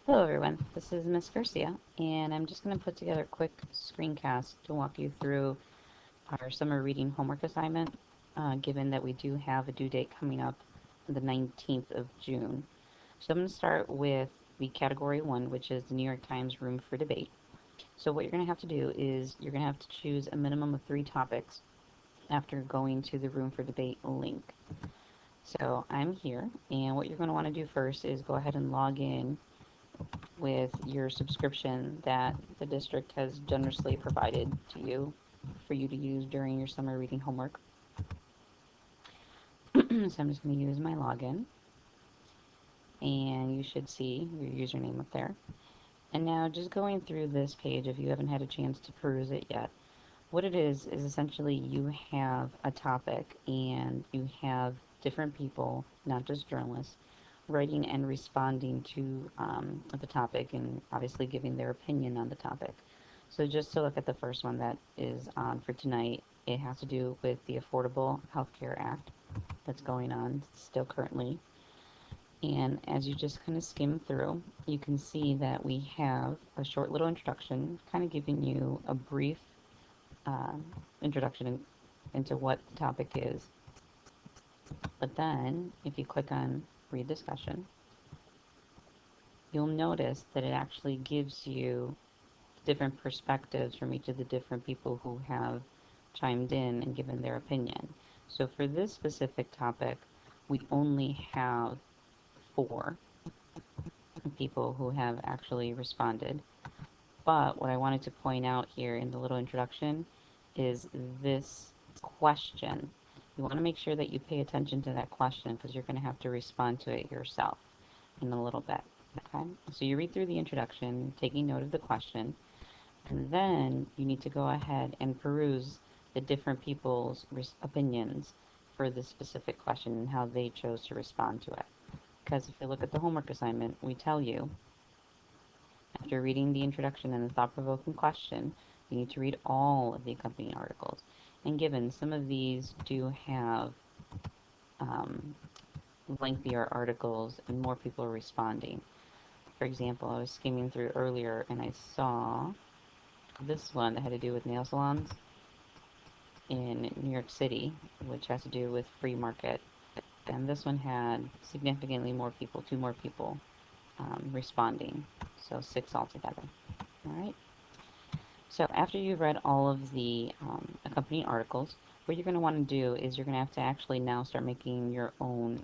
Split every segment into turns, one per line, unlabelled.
Hello everyone, this is Miss Garcia, and I'm just going to put together a quick screencast to walk you through our summer reading homework assignment, given that we do have a due date coming up on the 19th of June. So I'm going to start with the category 1, which is the New York Times Room for Debate. So what you're going to have to do is you're going to have to choose a minimum of 3 topics after going to the Room for Debate link. So I'm here, and what you're going to want to do first is go ahead and log in with your subscription that the district has generously provided to you for you to use during your summer reading homework. So I'm just going to use my login, and you should see your username up there. And now just going through this page, if you haven't had a chance to peruse it yet, what it is essentially you have a topic and you have different people, not just journalists, writing and responding to the topic and obviously giving their opinion on the topic. So just to look at the first one that is on for tonight, it has to do with the Affordable Health Care Act that's going on still currently. And as you just kind of skim through, you can see that we have a short little introduction, kind of giving you a brief introduction into what the topic is. But then, if you click on Read Discussion, you'll notice that it actually gives you different perspectives from each of the different people who have chimed in and given their opinion. So for this specific topic, we only have 4 people who have actually responded. But what I wanted to point out here in the little introduction is this question. You want to make sure that you pay attention to that question because you're going to have to respond to it yourself in a little bit. Okay? So you read through the introduction, taking note of the question, and then you need to go ahead and peruse the different people's opinions for this specific question and how they chose to respond to it. Because if you look at the homework assignment, we tell you, after reading the introduction and the thought-provoking question, you need to read all of the accompanying articles. And given some of these do have lengthier articles and more people are responding. For example, I was skimming through earlier and I saw this one that had to do with nail salons in New York City, which has to do with free market. And this one had significantly more people, 2 more people responding, so 6 altogether. All right. So after you've read all of the accompanying articles, what you're going to want to do is you're going to have to actually now start making your own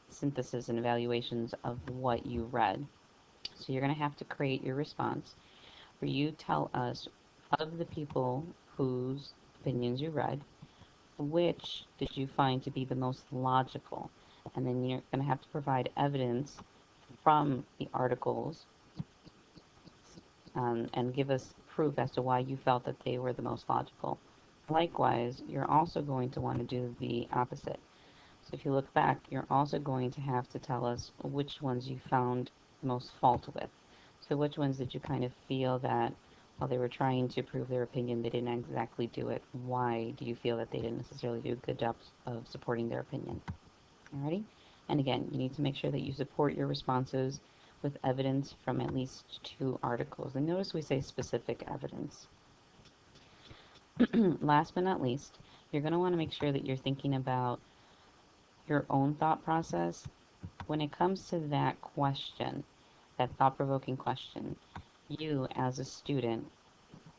synthesis and evaluations of what you read. So you're going to have to create your response where you tell us, of the people whose opinions you read, which did you find to be the most logical? And then you're going to have to provide evidence from the articles and give us proof as to why you felt that they were the most logical. Likewise, you're also going to want to do the opposite. So if you look back, you're also going to have to tell us which ones you found most fault with. So which ones did you kind of feel that while they were trying to prove their opinion, they didn't exactly do it? Why do you feel that they didn't necessarily do a good job of supporting their opinion? Alrighty? And again, you need to make sure that you support your responses with evidence from at least 2 articles. And notice we say specific evidence. Last but not least, you're going to want to make sure that you're thinking about your own thought process when it comes to that question, that thought-provoking question. You, as a student,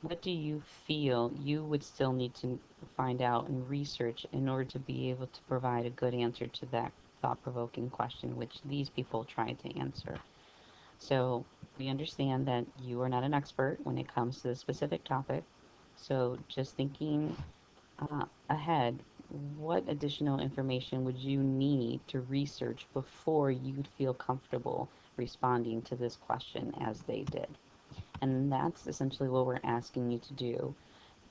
what do you feel you would still need to find out and research in order to be able to provide a good answer to that thought-provoking question, which these people tried to answer? So we understand that you are not an expert when it comes to the specific topic. So just thinking ahead, what additional information would you need to research before you'd feel comfortable responding to this question as they did? And that's essentially what we're asking you to do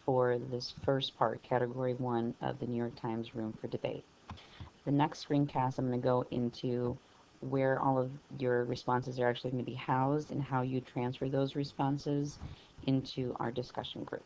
for this first part, Category 1 of the New York Times Room for Debate. The next screencast, I'm going to go into where all of your responses are actually going to be housed and how you transfer those responses into our discussion group.